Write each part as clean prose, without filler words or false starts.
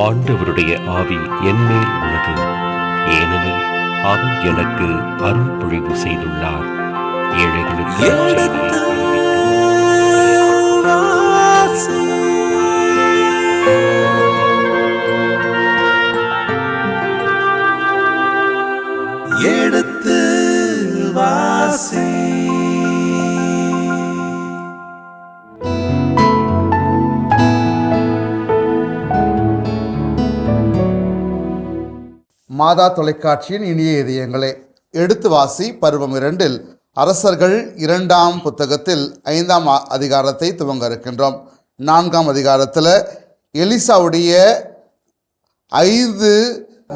ஆண்டவருடைய ஆவி என்மேல் உள்ளது, ஏனெனில் அவர் எனக்கு அருள் பொழிவு செய்துள்ளார். ஏழைகளுக்கு எடுத்து வாசி. மாதா தொலைக்காட்சியின் இனிய இதயங்களே, எடுத்து வாசி பருவம் 2 அரசர்கள் 2ஆம் புத்தகத்தில் 5ஆம் அதிகாரத்தை துவங்க இருக்கின்றோம். 4ஆம் அதிகாரத்தில் எலிசாவுடைய 5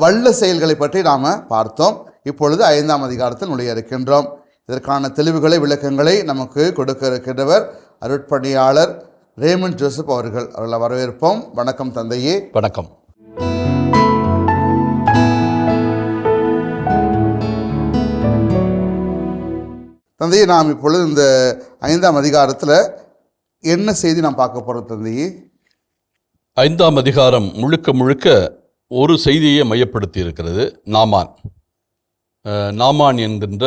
வல்ல செயல்களை பற்றி நாம் பார்த்தோம். இப்பொழுது 5ஆம் அதிகாரத்தில் நுழைய இருக்கின்றோம். இதற்கான தெளிவுகளை, விளக்கங்களை நமக்கு கொடுக்க இருக்கின்றவர் அருட்பணியாளர் ரேமண்ட் ஜோசப் அவர்களை வரவேற்போம். வணக்கம் தந்தையே. வணக்கம். தந்தையே, நாம் இப்பொழுது இந்த 5ஆம் அதிகாரத்தில் என்ன செய்தி நாம் பார்க்க போகிறோம் தந்தையே? 5ஆம் அதிகாரம் முழுக்க முழுக்க ஒரு செய்தியை மையப்படுத்தி இருக்கிறது. நாமான் என்கின்ற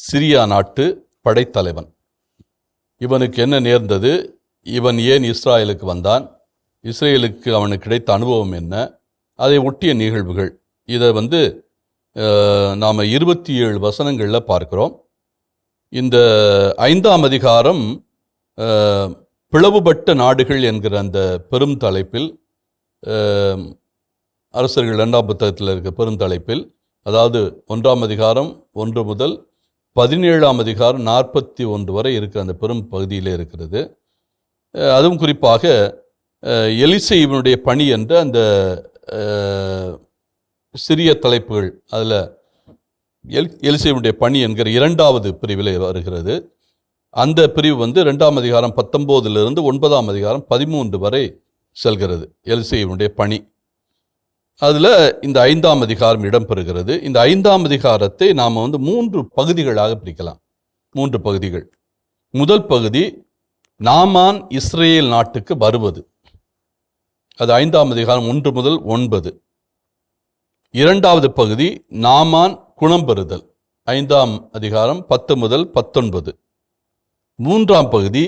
சிரியா நாட்டு படைத்தலைவன். இவனுக்கு என்ன நேர்ந்தது? இவன் ஏன் இஸ்ராயலுக்கு வந்தான்? இஸ்ரேலுக்கு அவனுக்கு கிடைத்த அனுபவம் என்ன? அதை ஒட்டிய நிகழ்வுகள். இதை நாம் 27 வசனங்களில் பார்க்கிறோம். இந்த 5ஆம் அதிகாரம் பிளவுபட்ட நாடுகள் என்கிற அந்த பெரும் தலைப்பில், அரசர்கள் 2ஆம் புத்தகத்தில் இருக்க பெரும் தலைப்பில், அதாவது 1ஆம் அதிகாரம் 1 முதல் 17ஆம் அதிகாரம் 41 வரை இருக்கிற அந்த பெரும் பகுதியில் இருக்கிறது. அதுவும் குறிப்பாக எலிசேயுவினுடைய பணி என்ற அந்த சிறிய தலைப்புகள், அதில் எலிசேயுடைய பணி என்கிற 2வது பிரிவில் வருகிறது. அந்த பிரிவு 2ஆம் அதிகாரம் 19 9ஆம் அதிகாரம் 13 வரை செல்கிறது. எலிசேயுடைய பணி, அதில் இந்த 5ஆம் அதிகாரம் இடம்பெறுகிறது. இந்த 5ஆம் அதிகாரத்தை நாம் 3 பகுதிகளாக பிரிக்கலாம். 3 பகுதிகள். முதல் பகுதி நாமான் இஸ்ரேல் நாட்டுக்கு வருவது, அது 5ஆம் அதிகாரம் 1 முதல் 9. 2வது பகுதி நாமான் குணம் பெறுதல், 5ஆம் அதிகாரம் 10 முதல் 19. 3ஆம் பகுதி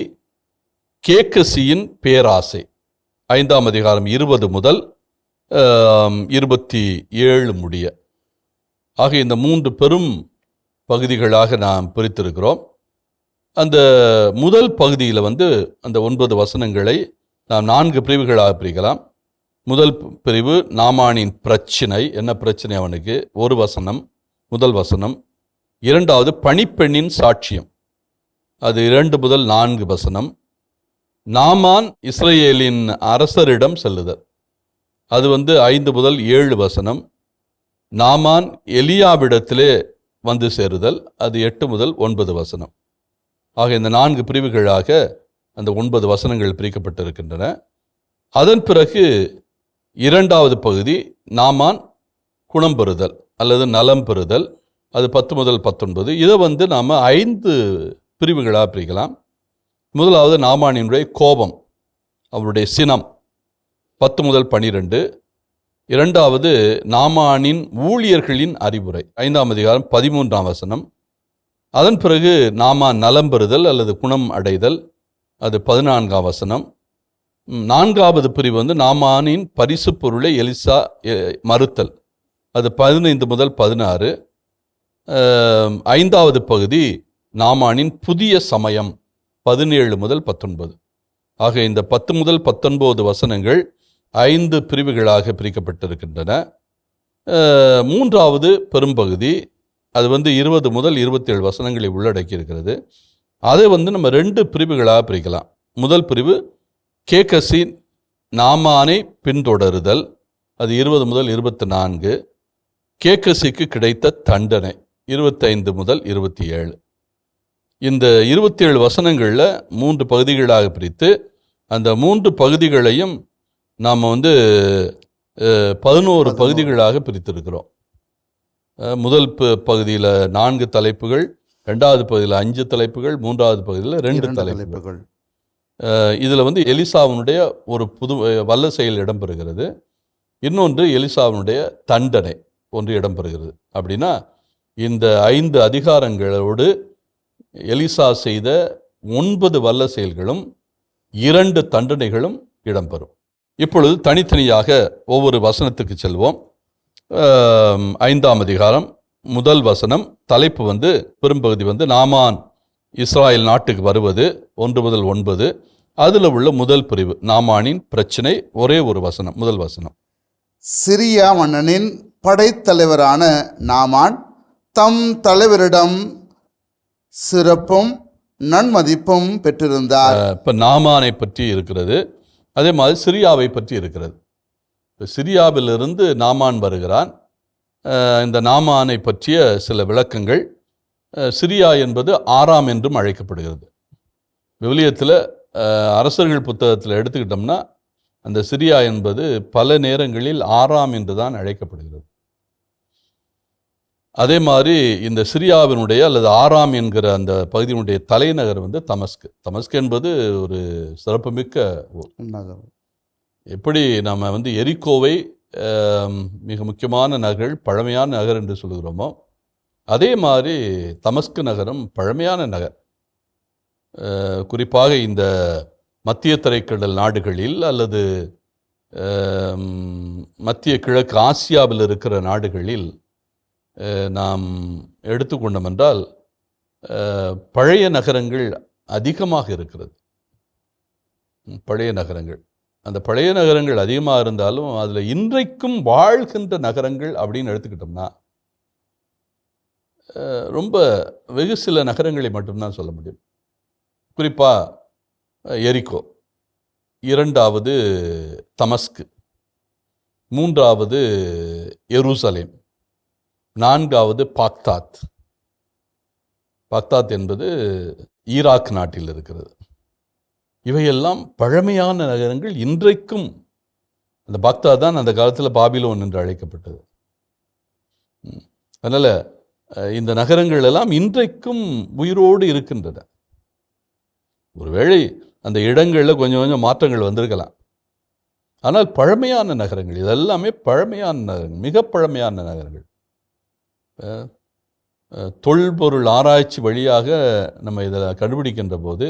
கேக்கசியின் பேராசை, 5ஆம் அதிகாரம் 20 முதல் 27 முடிய. ஆக இந்த 3 பெரும் பகுதிகளாக நாம் பிரித்திருக்கிறோம். அந்த முதல் பகுதியில் அந்த 9 வசனங்களை நாம் 4 பிரிவுகளாக பிரிக்கலாம். முதல் பிரிவு நாமானின் பிரச்சனை, என்ன பிரச்சனை அவனுக்கு, ஒரு வசனம், முதல் வசனம். 2வது பணிப்பெண்ணின் சாட்சியம், அது 2 முதல் 4 வசனம். நாமான் இஸ்ரேலின் அரசரிடம் செல்லுதல், அது 5 முதல் 7 வசனம். நாமான் எலியாவிடத்திலே சேருதல், அது 8 முதல் 9 வசனம். ஆக இந்த 4 பிரிவுகளாக அந்த 9 வசனங்கள் பிரிக்கப்பட்டிருக்கின்றன. அதன் பிறகு 2வது பகுதி நாமான் குணம் பெறுதல் அல்லது நலம் பெறுதல், அது 10 முதல் 19. இதை நாம் 5 பிரிவுகளாக பிரிக்கலாம். முதலாவது நாமானினுடைய கோபம், அவருடைய சினம், 10 முதல் 12. 2வது நாமானின் ஊழியர்களின் அறிவுரை, 5ஆம் அதிகாரம் 13ஆம் வசனம். அதன் பிறகு நாமான் நலம் பெறுதல் அல்லது குணம் அடைதல், அது 14ஆம் வசனம். 4வது பிரிவு நாமானின் பரிசு பொருளை எலிசா மறுத்தல், அது 15 முதல் 16. 5வது பகுதி நாமானின் புதிய சமயம், 17 முதல் 19. ஆக இந்த 10 முதல் 19 வசனங்கள் 5 பிரிவுகளாக பிரிக்கப்பட்டிருக்கின்றன. 3வது பெரும்பகுதி, அது 20 முதல் 27 வசனங்களை உள்ளடக்கி இருக்கிறது. அதை நம்ம 2 பிரிவுகளாக பிரிக்கலாம். முதல் பிரிவு கேக்கசி நாமானை பின்தொடருதல், அது 20 முதல் 24. கேக்கசிக்கு கிடைத்த தண்டனை, 25 முதல் 27. இந்த 27 வசனங்களில் 3 பகுதிகளாக பிரித்து அந்த 3 பகுதிகளையும் நாம் 11 பகுதிகளாக பிரித்திருக்கிறோம். முதல் பகுதியில் 4 தலைப்புகள், 2வது பகுதியில் 5 தலைப்புகள், 3வது பகுதியில் 2 தலைப்புகள். இதில் எலிசாவினுடைய ஒரு புது வல்ல செயல் இடம்பெறுகிறது. இன்னொன்று எலிசாவினுடைய தண்டனை ஒன்று இடம்பெறுகிறது. அப்படின்னா இந்த 5 அதிகாரங்களோடு எலிசா செய்த 9 வல்ல செயல்களும் 2 தண்டனைகளும் இடம்பெறும். இப்பொழுது தனித்தனியாக ஒவ்வொரு வசனத்துக்கு செல்வோம். 5ஆம் அதிகாரம் முதல் வசனம், தலைப்பு பெரும்பகுதி நாமான் இஸ்ராயல் நாட்டுக்கு வருவது 1 முதல் 9. அதில் உள்ள முதல் பிரிவு நாமானின் பிரச்சனை. ஒரே ஒரு வசனம், முதல் வசனம். சிரியா மன்னனின் படைத்தலைவரான நாமான் தம் தலைவரிடம் சிறப்பும் நன்மதிப்பும் பெற்றிருந்தார். இப்போ நாமானை பற்றி இருக்கிறது, அதே மாதிரி சிரியாவை பற்றி இருக்கிறது. சிரியாவிலிருந்து நாமான் வருகிறான். இந்த நாமானை பற்றிய சில விளக்கங்கள். சிரியா என்பது ஆராம் என்றும் அழைக்கப்படுகிறது. விவிலியத்தில் அரசர்கள் புத்தகத்தில் எடுத்துக்கிட்டோம்னா அந்த சிரியா என்பது பல நேரங்களில் ஆராம் என்று தான் அழைக்கப்படுகிறது. அதே மாதிரி இந்த சிரியாவினுடைய அல்லது ஆராம் என்கிற அந்த பகுதியினுடைய தலைநகர் தமஸ்கு. தமஸ்கு என்பது ஒரு சிறப்புமிக்க நகர். எப்படி நம்ம எரிகோவை மிக முக்கியமான நகர், பழமையான நகர் என்று சொல்கிறோமோ, அதே மாதிரி தமஸ்கு நகரம் பழமையான நகர். குறிப்பாக இந்த மத்திய தரைக்கடல் நாடுகளில் அல்லது மத்திய கிழக்கு ஆசியாவில் இருக்கிற நாடுகளில் நாம் எடுத்துக்கொண்டோம் என்றால் பழைய நகரங்கள் அதிகமாக இருக்கிறது. பழைய நகரங்கள், அந்த பழைய நகரங்கள் அதிகமாக இருந்தாலும் அதில் இன்றைக்கும் வாழ்கின்ற நகரங்கள் அப்படின்னு எடுத்துக்கிட்டோம்னா ரொம்ப வெகு சில நகரங்களை மட்டும்தான் சொல்ல முடியும். குறிப்பாக எரிகோ, 2வது தமஸ்கு, 3வது எருசலேம், 4வது பாக்தாத். பாக்தாத் என்பது ஈராக் நாட்டில் இருக்கிறது. இவையெல்லாம் பழமையான நகரங்கள். இன்றைக்கும் அந்த பாக்தாத் தான் அந்த காலத்தில் பாபிலோன் என்று அழைக்கப்பட்டது. அதனால் இந்த நகரங்கள் எல்லாம் இன்றைக்கும் உயிரோடு இருக்கின்றன. ஒருவேளை அந்த இடங்களில் கொஞ்சம் கொஞ்சம் மாற்றங்கள் வந்திருக்கலாம், ஆனால் பழமையான நகரங்கள். இதெல்லாமே பழமையான நகரங்கள், மிக பழமையான நகரங்கள். தொல்பொருள் ஆராய்ச்சி வழியாக நம்ம இதை கண்டுபிடிக்கின்ற போது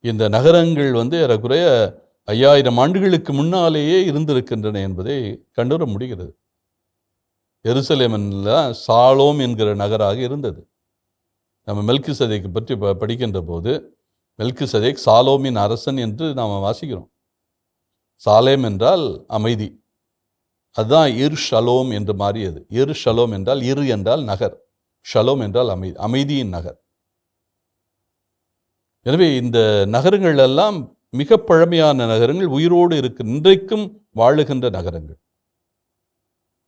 இந்த நகரங்கள் ஏறக்குறைய 5000 ஆண்டுகளுக்கு முன்னாலேயே இருந்திருக்கின்றன என்பதை கண்டுவர முடிகிறது. எருசலேமில் சாலோம் என்கிற நகராக இருந்தது. நம்ம மெல்கிசதேக்கை பற்றி படிக்கின்ற போது மெல்கிசதேக் சாலோமின் அரசன் என்று நாம் வாசிக்கிறோம். சாலேம் என்றால் அமைதி, அதுதான் இர் ஷலோம் என்று மாறியது. இர் ஷலோம் என்றால் இரு என்றால் நகர், ஷலோம் என்றால் அமைதி, அமைதியின் நகர். எனவே இந்த நகரங்கள் எல்லாம் மிக பழமையான நகரங்கள், உயிரோடு இன்றைக்கும் வாழுகின்ற நகரங்கள்.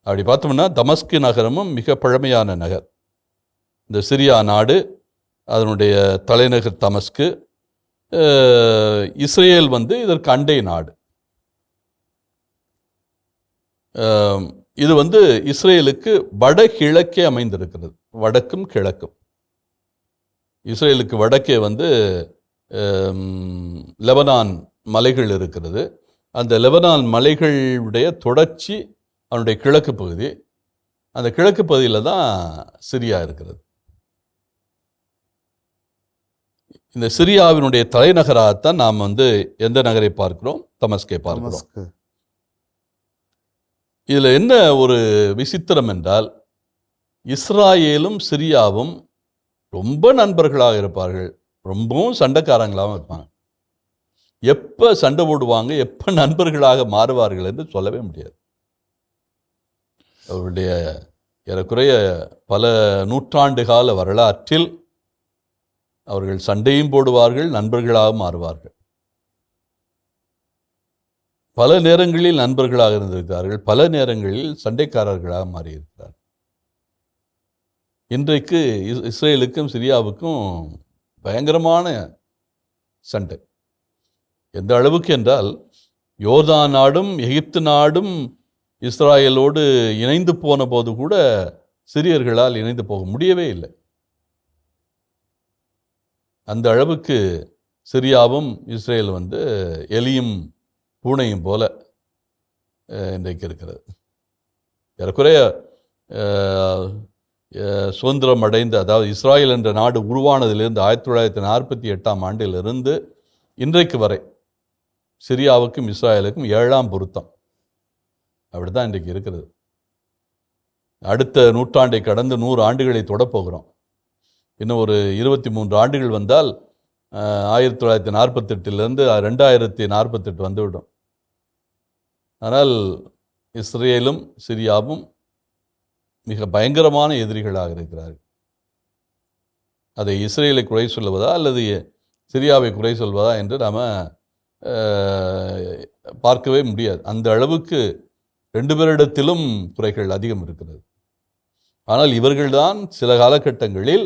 அப்படி பார்த்தோம்னா தமஸ்கு நகரமும் மிக பழமையான நகர். இந்த சிரியா நாடு, அதனுடைய தலைநகர் தமஸ்கு. இஸ்ரேல் இதற்கு அண்டை நாடு. இது இஸ்ரேலுக்கு வடகிழக்கே அமைந்திருக்கிறது. வடக்கும் கிழக்கும். இஸ்ரேலுக்கு வடக்கே லெபனான் மலைகள் இருக்கிறது. அந்த லெபனான் மலைகளுடைய தொடர்ச்சி அதனுடைய கிழக்கு பகுதி. அந்த கிழக்கு பகுதியில் தான் சிரியா இருக்கிறது. இந்த சிரியாவினுடைய தலைநகராகத்தான் நாம் எந்த நகரை பார்க்கிறோம்? தமஸ்கை பார்க்கிறோம். இதில் என்ன ஒரு விசித்திரம் என்றால், இஸ்ராயேலும் சிரியாவும் ரொம்ப நண்பர்களாக இருப்பார்கள், ரொம்பவும் சண்டைக்காரங்களாகவும் இருப்பாங்க. எப்போ சண்டை போடுவாங்க, எப்போ நண்பர்களாக மாறுவார்கள் என்று சொல்லவே முடியாது. அவருடைய ஏறக்குறைய பல நூற்றாண்டு கால வரலாற்றில் அவர்கள் சண்டையும் போடுவார்கள், நண்பர்களாக மாறுவார்கள். பல நேரங்களில் நண்பர்களாக இருந்திருக்கிறார்கள், பல நேரங்களில் சண்டைக்காரர்களாக மாறியிருக்கிறார்கள். இன்றைக்கு இஸ்ரேலுக்கும் சிரியாவுக்கும் பயங்கரமான சண்டை. எந்த அளவுக்கு என்றால், யோர்தான் நாடும் எகிப்து நாடும் இஸ்ராயலோடு இணைந்து போன போது கூட சிரியர்களால் இணைந்து போக முடியவே இல்லை. அந்த அளவுக்கு சிரியாவும் இஸ்ரேல் எலியும் பூனையும் போல இன்றைக்கு இருக்கிறது. ஏறக்குறைய சுதந்திரம் அடைந்த, அதாவது இஸ்ராயல் என்ற நாடு உருவானதிலிருந்து 1948ஆம் ஆண்டிலிருந்து இன்றைக்கு வரை சிரியாவுக்கும் இஸ்ராயலுக்கும் 7ஆம் பொருத்தம். அப்படி தான் இன்றைக்கு இருக்கிறது. அடுத்த நூற்றாண்டை கடந்து 100 ஆண்டுகளை தொடப்போகிறோம். இன்னும் ஒரு 23 ஆண்டுகள் வந்தால் 1948 2048 வந்துவிடும். ஆனால் இஸ்ரேலும் சிரியாவும் மிக பயங்கரமான எதிரிகளாக இருக்கிறார்கள். அதை இஸ்ரேலை குறை சொல்வதா அல்லது சிரியாவை குறை சொல்வதா என்று நாம் பார்க்கவே முடியாது. அந்த அளவுக்கு 2 பேரிடத்திலும் குறைகள் அதிகம் இருக்கிறது. ஆனால் இவர்கள்தான் சில காலகட்டங்களில்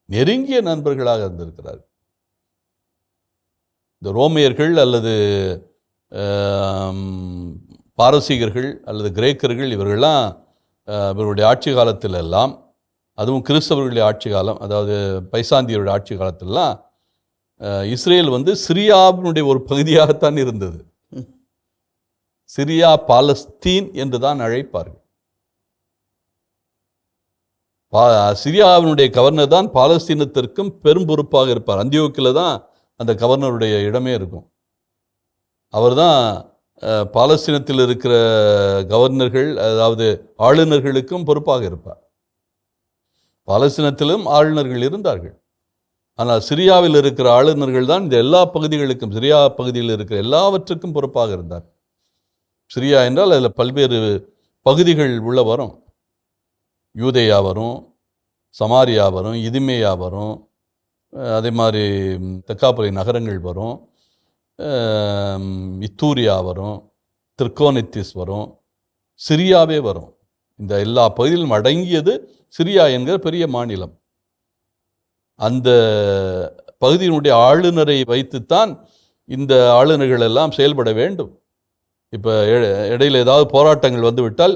நெருங்கிய நண்பர்களாக இருந்திருக்கிறார்கள். இந்த ரோமியர்கள் அல்லது பாரசீகர்கள் அல்லது கிரேக்கர்கள் இவர்கள்லாம் இவருடைய ஆட்சி காலத்தில் எல்லாம், அதுவும் கிறிஸ்தவர்களுடைய ஆட்சி காலம், அதாவது பைசாந்தியருடைய ஆட்சி காலத்திலலாம் இஸ்ரேல் சிரியாவினுடைய ஒரு பகுதியாகத்தான் இருந்தது. சிரியா பாலஸ்தீன் என்று தான் அழைப்பார்கள். சிரியாவினுடைய கவர்னர் தான் பாலஸ்தீனத்திற்கும் பெரும் பொறுப்பாக இருப்பார். அந்தியோக்கில் தான் அந்த கவர்னருடைய இடமே இருக்கும். அவர் தான் பாலஸ்தீனத்தில் இருக்கிற கவர்னர்கள், அதாவது ஆளுநர்களுக்கும் பொறுப்பாக இருப்பார். பாலஸ்தீனத்திலும் ஆளுநர்கள் இருந்தார்கள். ஆனால் சிரியாவில் இருக்கிற ஆளுநர்கள் தான் இந்த எல்லா பகுதிகளுக்கும், சிரியா பகுதியில் இருக்கிற எல்லாவற்றுக்கும் பொறுப்பாக இருந்தார். சிரியா என்றால் அதில் பல்வேறு பகுதிகள் உள்ள வரும். யூதேயா வரும், சமாரியா வரும், இதிமேயா வரும், அதே மாதிரி தெக்காப்புரை நகரங்கள் வரும், இத்தூரியா வரும், திர்கோனித்திஸ் வரும், சிரியாவே வரும். இந்த எல்லா பகுதியிலும் அடங்கியது சிரியா என்கிற பெரிய மாநிலம். அந்த பகுதியினுடைய ஆளுநரை வைத்துத்தான் இந்த ஆளுநர்கள் எல்லாம் செயல்பட வேண்டும். இப்போ இடையில் ஏதாவது போராட்டங்கள் வந்துவிட்டால்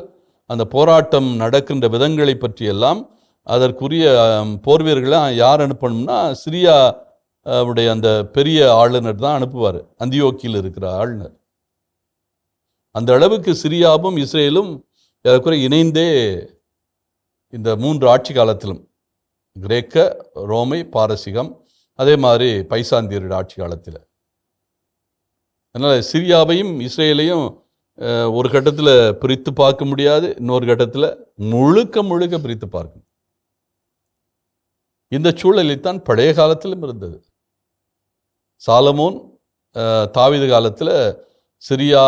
அந்த போராட்டம் நடக்கின்ற விதங்களை பற்றியெல்லாம் அதற்குரிய போர் வீரர்களை யார் அனுப்பணும்னா சிரியா உடைய அந்த பெரிய ஆளுநர் தான் அனுப்புவார், அந்தியோக்கியில் இருக்கிற ஆளுநர். அந்த அளவுக்கு சிரியாவும் இஸ்ரேலும் ஏறக்குறைய இணைந்தே இந்த 3 ஆட்சி காலத்திலும், கிரேக்க, ரோமை, பாரசீகம், அதே மாதிரி பைசாந்தியருடைய ஆட்சி காலத்தில். அதனால் சிரியாவையும் இஸ்ரேலையும் ஒரு கட்டத்தில் பிரித்து பார்க்க முடியாது, இன்னொரு கட்டத்தில் முழுக்க பிரித்து பார்க்கணும். இந்த சூழலில் தான் பழைய காலத்திலும் இருந்தது. சாலமோன் தாவீது காலத்தில் சிரியா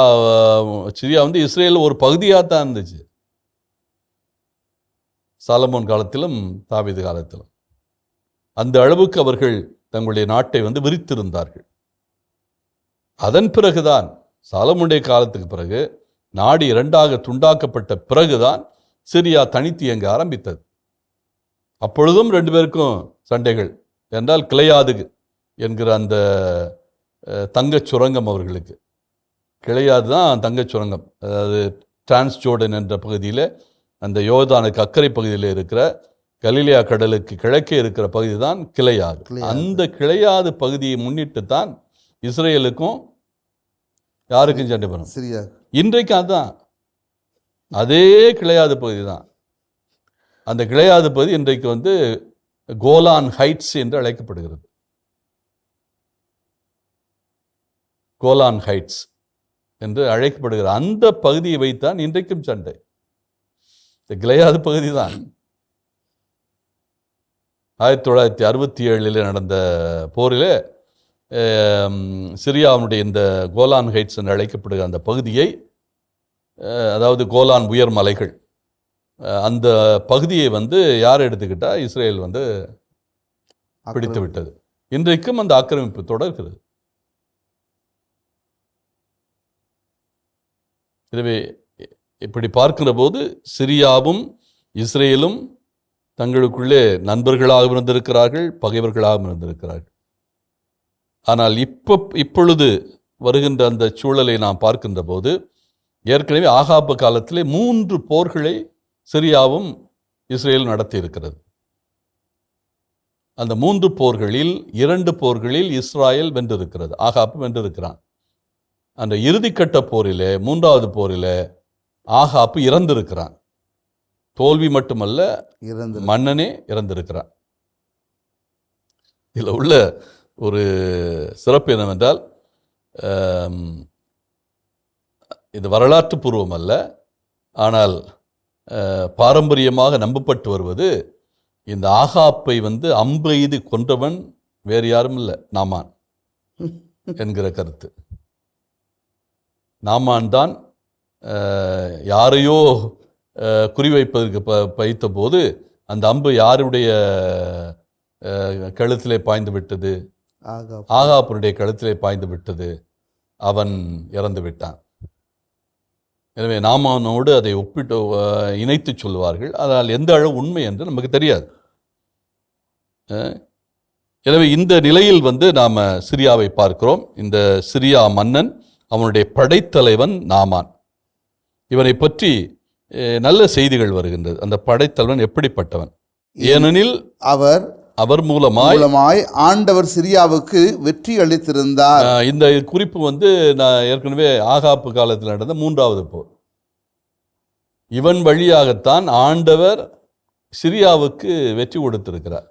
இஸ்ரேல் ஒரு பகுதியாக தான் இருந்துச்சு. சாலமோன் காலத்திலும் தாவீது காலத்திலும் அந்த அளவுக்கு அவர்கள் தங்களுடைய நாட்டை விரித்திருந்தார்கள். அதன் பிறகுதான் சாலமோனுடைய காலத்துக்கு பிறகு நாடு 2ஆக துண்டாக்கப்பட்ட பிறகுதான் சிரியா தனித்து இயங்க ஆரம்பித்தது. அப்பொழுதும் 2 பேருக்கும் சண்டைகள். என்றால் கிளையாது என்கிற அந்த தங்கச் சுரங்கம், அவர்களுக்கு கிளையாது தான் தங்கச் சுரங்கம். அதாவது டிரான்ஸ்ஜோர்டன் என்ற பகுதியில், அந்த யோர்தானுக்கு அக்கறை பகுதியில் இருக்கிற கலிலியா கடலுக்கு கிழக்கே இருக்கிற பகுதி தான் கிளையாது. அந்த கிளையாது பகுதியை முன்னிட்டு தான் இஸ்ரேலுக்கும் யாருக்கும் சண்டை வரும். சிரியா இன்றைக்கு அதுதான் அதே கிளையாது பகுதி தான். அந்த கிளையாது பகுதி இன்றைக்கு கோலான் ஹைட்ஸ் என்று அழைக்கப்படுகிறது. கோலான் ஹைட்ஸ் என்று அழைக்கப்படுகிற அந்த பகுதியை வைத்தான் இன்றைக்கும் சண்டை. இந்த கிளையாது பகுதி தான் 1967 நடந்த போரிலே சிரியாவுடைய இந்த கோலான் ஹைட்ஸ் என்று அழைக்கப்படுகிற அந்த பகுதியை, அதாவது கோலான் உயர் மலைகள், அந்த பகுதியை யார் எடுத்துக்கிட்டா இஸ்ரேல் பிடித்து விட்டது. இன்றைக்கும் அந்த ஆக்கிரமிப்பு தொடர்கிறது. எனவே இப்படி பார்க்கிற போது சிரியாவும் இஸ்ரேலும் தங்களுக்குள்ளே நண்பர்களாக இருந்திருக்கிறார்கள், பகைவர்களாக இருந்திருக்கிறார்கள். ஆனால் இப்பொழுது வருகின்ற அந்த சூழலை நாம் பார்க்கின்ற போது, ஏற்கனவே ஆகாப்பு காலத்திலே 3 போர்களை சிரியாவும் இஸ்ரேலும் நடத்தி இருக்கிறது. அந்த 3 போர்களில் 2 போர்களில் இஸ்ராயல் வென்றிருக்கிறது, ஆகாப்பு வென்றிருக்கிறான். அந்த இறுதிக்கட்ட போரிலே, 3வது போரிலே ஆகாப்பு இறந்திருக்கிறான். தோல்வி மட்டுமல்ல, மன்னனே இறந்திருக்கிறான். இதில் உள்ள ஒரு சிறப்பு என்னவென்றால், இது வரலாற்று பூர்வம் அல்ல, ஆனால் பாரம்பரியமாக நம்பப்பட்டு வருவது, இந்த ஆகாப்பை அம்பு எய்து கொன்றவன் வேறு யாரும் இல்லை, நாமான் என்கிற கருத்து. நாமான் தான் யாரையோ குறிவைப்பதற்கு வைத்த போது அந்த அம்பு யாருடைய கழுத்திலே பாய்ந்து விட்டது? ஆகாப்புடைய கழுத்திலே பாய்ந்து விட்டது. அவன் இறந்து விட்டான். எனவே நாமானோடு அதை ஒப்பிட்டு இணைத்து சொல்வார்கள். அதனால் எந்த அளவு உண்மை என்று நமக்கு தெரியாது. எனவே இந்த நிலையில் நாம் சிரியாவை பார்க்கிறோம். இந்த சிரியா மன்னன், அவனுடைய படைத்தலைவன் நாமான். இவனை பற்றி நல்ல செய்திகள் வருகின்றது. அந்த படைத்தலைவன் எப்படிப்பட்டவன்? ஏனெனில் அவர் மூலமாய் ஆண்டவர் சிரியாவுக்கு வெற்றி அளித்திருந்தார். இந்த குறிப்பு நான் ஏற்கனவே ஆகாப்பு காலத்தில் நடந்த 3வது போர். இவன் வழியாகத்தான் ஆண்டவர் சிரியாவுக்கு வெற்றி கொடுத்திருக்கிறார்.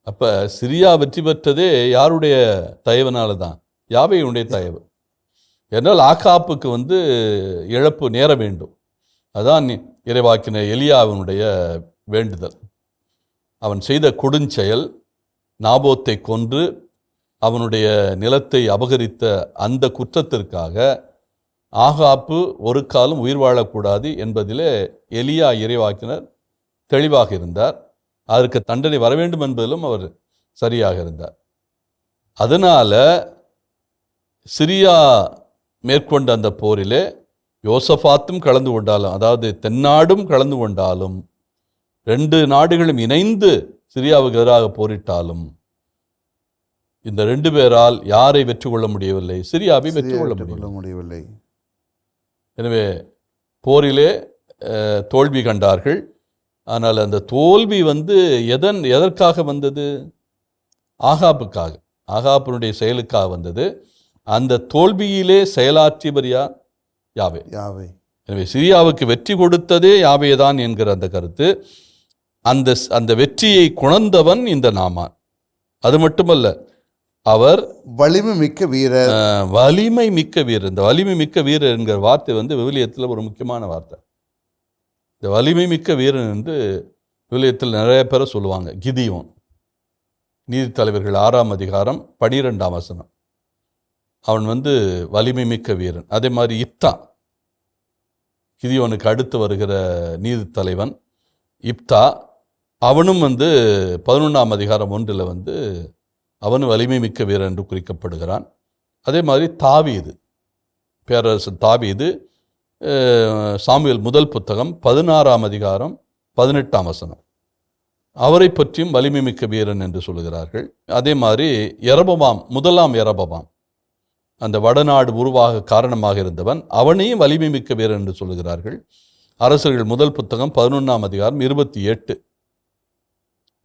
அப்ப சிரியா வெற்றி பெற்றதே யாருடைய தயவனால தான்? யாவேயுடைய தயவு. என்றால் ஆகாப்புக்கு இழப்பு நேர வேண்டும். அதான் இறைவாக்கின எலியாவினுடைய வேண்டுதல். அவன் செய்த கொடுஞ்செயல், நாபோத்தை கொன்று அவனுடைய நிலத்தை அபகரித்த அந்த குற்றத்திற்காக ஆகாப்பு ஒரு காலம் உயிர் வாழக்கூடாது என்பதிலே எலியா இறைவாக்கினர் தெளிவாக இருந்தார். அதற்கு தண்டனை வர வேண்டும் என்பதிலும் அவர் சரியாக இருந்தார். அதனால சிரியா மேற்கொண்ட அந்த போரிலே யோசபாத்தும் கலந்து கொண்டாலும், அதாவது தென்னாடும் கலந்து கொண்டாலும், 2 நாடுகளும் இணைந்து சிரியாவுக்கு எதிராக போரிட்டாலும் இந்த 2 பேரால் யாரை வெற்றி கொள்ள முடியவில்லை? சிரியாவை வெற்றி கொள்ள முடியவில்லை. எனவே போரிலே தோல்வி கண்டார்கள். ஆனால் அந்த தோல்வி எதற்காக வந்தது? ஆகாப்புக்காக, ஆகாப்புனுடைய செயலுக்காக வந்தது. அந்த தோல்வியிலே செயலாற்றியவர் யார்? யாவே. எனவே சிரியாவுக்கு வெற்றி கொடுத்ததே யாவேதான் என்கிற அந்த கருத்து. அந்த வெற்றியை குணர்ந்தவன் இந்த நாமான். அது மட்டுமல்ல, அவர் வலிமை மிக்க வீரர். வலிமை மிக்க வீரர். இந்த வலிமை மிக்க வீரர் என்கிற வார்த்தை விவிலியத்தில் ஒரு முக்கியமான வார்த்தை. இந்த வலிமை மிக்க வீரன் என்று விவிலியத்தில் நிறைய பேரை சொல்லுவாங்க. கிதியோன், நீதித்தலைவர்கள் 6ஆம் அதிகாரம் 12ஆம் வசனம். அவன் வலிமை மிக்க வீரன். அதே மாதிரி இப்தா, கிதியோனுக்கு அடுத்து வருகிற நீதித்தலைவன் இப்தா, அவனும் 11ஆம் அதிகாரம் 1 அவனும் வலிமை மிக்க வீரன் என்று குறிக்கப்படுகிறான். அதே மாதிரி தாவீது, பேரரசன் தாவீது, சாமுவேல் முதல் புத்தகம் 16ஆம் அதிகாரம் 18ஆம் வசனம், அவரை பற்றியும் வலிமை மிக்க வீரன் என்று சொல்லுகிறார்கள். அதே மாதிரி யெரொபெயாம், முதலாம் யெரொபெயாம், அந்த வடநாடு உருவாக காரணமாக இருந்தவன், அவனையும் வலிமை மிக்க வீரன் என்று சொல்லுகிறார்கள். அரசர்கள் முதல் புத்தகம் 11ஆம் அதிகாரம் 28.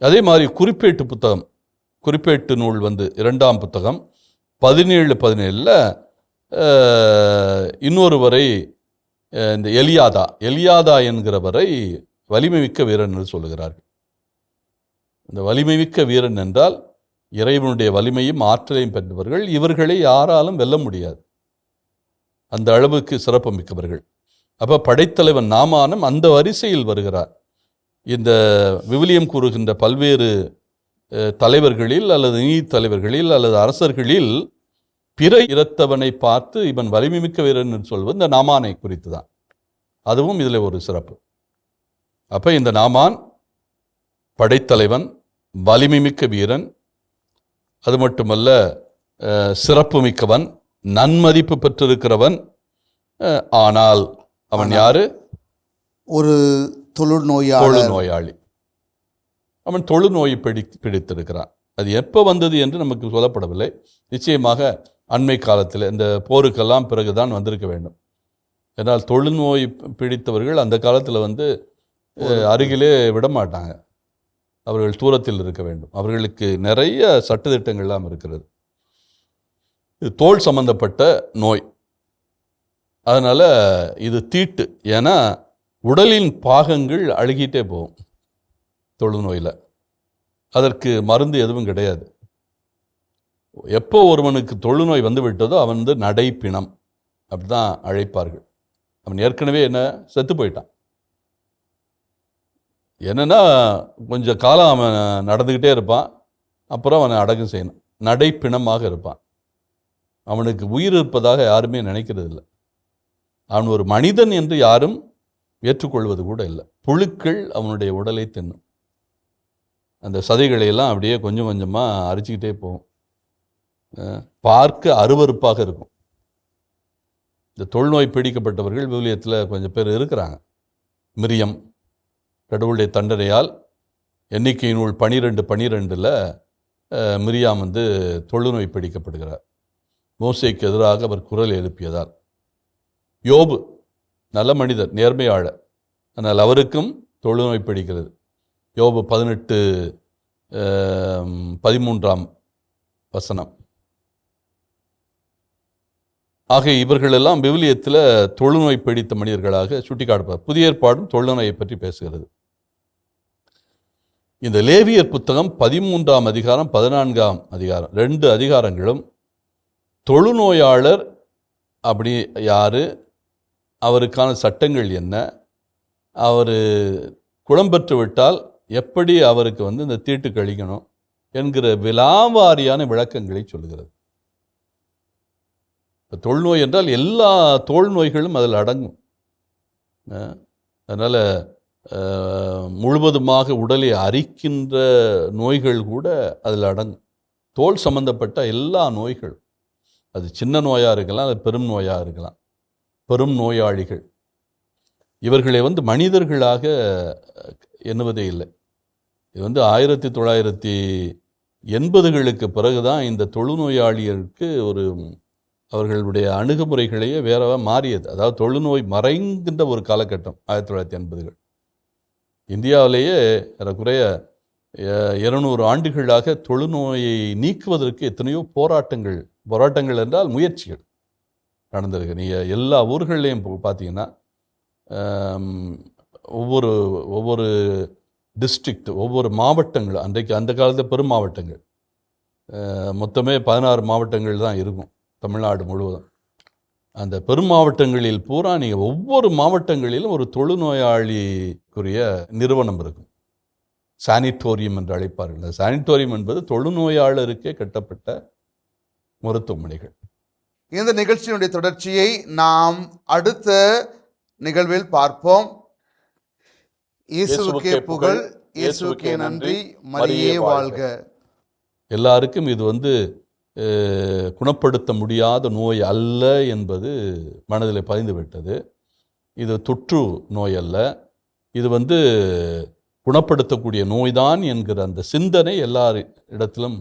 அதே மாதிரி குறிப்பேட்டு புத்தகம், குறிப்பேட்டு நூல் 2ஆம் புத்தகம் 17:17 இன்னொருவரை, இந்த எலியாதா என்கிறவரை வலிமை மிக்க வீரன் என்று சொல்லுகிறார்கள். இந்த வலிமை மிக்க வீரன் என்றால் இறைவனுடைய வலிமையும் ஆற்றலையும் பெற்றவர்கள். இவர்களை யாராலும் வெல்ல முடியாது. அந்த அளவுக்கு சிறப்பு மிக்கவர்கள். அப்போ படைத்தலைவன் நாமானும் அந்த வரிசையில் வருகிறார். இந்த விவிலியம் கூறுகின்ற பல்வேறு தலைவர்களில் அல்லது நீதி தலைவர்களில் அல்லது அரசர்களில் பிற இரத்தவனை பார்த்து இவன் வலிமை மிக்க வீரன் என்று சொல்வது இந்த நாமானை குறித்து தான். அதுவும் இதில் ஒரு சிறப்பு. அப்போ இந்த நாமான் படைத்தலைவன், வலிமை மிக்க வீரன், அது மட்டுமல்ல சிறப்பு மிக்கவன், நன்மதிப்பு பெற்றிருக்கிறவன். ஆனால் அவன் யாரு? ஒரு தொழுநோயாளி. அவன் தொழுநோயை பிடித்திருக்கிறான். அது எப்போ வந்தது என்று நமக்கு சொல்லப்படவில்லை. நிச்சயமாக அண்மை காலத்தில், இந்த போருக்கெல்லாம் பிறகுதான் வந்திருக்க வேண்டும். ஏன்னால் தொழுநோய் பிடித்தவர்கள் அந்த காலத்தில் அருகிலே விடமாட்டாங்க. அவர்கள் தூரத்தில் இருக்க வேண்டும். அவர்களுக்கு நிறைய சட்டத்திட்டங்கள்லாம் இருக்கிறது. இது தோல் சம்பந்தப்பட்ட நோய். அதனால் இது தீட்டு. ஏன்னா உடலின் பாகங்கள் அழுகிட்டே போகும் தொழுநோயில். அதற்கு மருந்து எதுவும் கிடையாது. எப்போ ஒருவனுக்கு தொழுநோய் வந்து விட்டதோ அவன் நடைப்பிணம் அப்படி தான் அழைப்பார்கள். அவன் ஏற்கனவே என்ன செத்து போயிட்டான். என்னென்னா கொஞ்சம் காலம் அவன் நடந்துக்கிட்டே இருப்பான், அப்புறம் அவனை அடக்கம் செய்யணும். நடைப்பிணமாக இருப்பான். அவனுக்கு உயிர் இருப்பதாக யாருமே நினைக்கிறது இல்லை. அவன் ஒரு மனிதன் என்று யாரும் ஏற்றுக்கொள்வது கூட இல்லை. புழுக்கள் அவனுடைய உடலை தின்னும். அந்த சதைகளையெல்லாம் அப்படியே கொஞ்சம் கொஞ்சமாக அரிச்சிக்கிட்டே போகும். பார்க்க அருவருப்பாக இருக்கும். இந்த தொழுநோய் பிடிக்கப்பட்டவர்கள் விவிலியத்தில் கொஞ்சம் பேர் இருக்கிறாங்க. மிரியம் கடவுளுடைய தண்டனையால் எண்ணிக்கை நூல் 12:12 மிரியாம் தொழுநோய் பிடிக்கப்படுகிறார். மோசேக்கு எதிராக அவர் குரல் எழுப்பியதால். யோபு நல்ல மனிதர், நேர்மையாளர், ஆனால் அவருக்கும் தொழுநோய் பிடிக்கிறது. யோபு 18:13 ஆக இவர்களெல்லாம் விவிலியத்தில் தொழுநோய் பிடித்த மனிதர்களாக சுட்டிக்காட்டுப்பார். புதிய ஏற்பாடும் தொழுநோயை பற்றி பேசுகிறது. இந்த லேவியர் புத்தகம் 13ஆம் அதிகாரம் 14ஆம் அதிகாரம் 2 அதிகாரங்களும் தொழுநோயாளர் அப்படி யார், அவருக்கான சட்டங்கள் என்ன, அவர் குணம்பெற்று விட்டால் எப்படி அவருக்கு இந்த தீட்டு கழிக்கணும் என்கிற விலாவாரியான விளக்கங்களை சொல்லுகிறது. தொழுநோய் என்றால் எல்லா தோல் நோய்களும் அதில் அடங்கும். அதனால் முழுவதுமாக உடலை அரிக்கின்ற நோய்கள் கூட அதில் அடங்கும். தோல் சம்பந்தப்பட்ட எல்லா நோய்களும், அது சின்ன நோயாக இருக்கலாம், அது பெரும் நோயாக இருக்கலாம். பெரும் நோயாளிகள் இவர்களை மனிதர்களாக எண்ணுவதே இல்லை. இது 1980களுக்கு பிறகு தான் இந்த தொழுநோயாளிகளுக்கு அவர்களுடைய அணுகுமுறைகளையே வேற மாறியது. அதாவது தொழுநோய் மறைகின்ற ஒரு காலகட்டம் 1980கள். இந்தியாவிலேயே ஏறக்குறைய 200 ஆண்டுகளாக தொழுநோயை நீக்குவதற்கு எத்தனையோ போராட்டங்கள் என்றால் முயற்சிகள் நடந்திருக்கு. நீங்கள் எல்லா ஊர்கள்லேயும் பார்த்தீங்கன்னா ஒவ்வொரு டிஸ்ட்ரிக்ட், ஒவ்வொரு மாவட்டங்கள், அந்த காலத்தில் பெரும் மாவட்டங்கள், மொத்தமே 16 மாவட்டங்கள் தான் இருக்கும் தமிழ்நாடு முழுவதும். அந்த பெரும் மாவட்டங்களில் பூரா நீங்கள் ஒவ்வொரு மாவட்டங்களிலும் ஒரு தொழுநோயாளிக்குரிய நிறுவனம் இருக்கும். சானிட்டோரியம் என்று அழைப்பார்கள். சானிட்டோரியம் என்பது தொழுநோயாளருக்கே கட்டப்பட்ட மருத்துவமனைகள். இந்த நிகழ்ச்சியினுடைய தொடர்ச்சியை நாம் அடுத்த நிகழ்வில் பார்ப்போம். இயேசுவுக்கே புகழ், இயேசுவுக்கே நன்றி, மரியே வாழ்க. எல்லாருக்கும் இது குணப்படுத்த முடியாத நோய் அல்ல என்பது மனதில் பதிந்து விட்டது. இது தொற்று நோய் அல்ல, இது குணப்படுத்தக்கூடிய நோய்தான் என்கிற அந்த சிந்தனை எல்லார் இடத்திலும்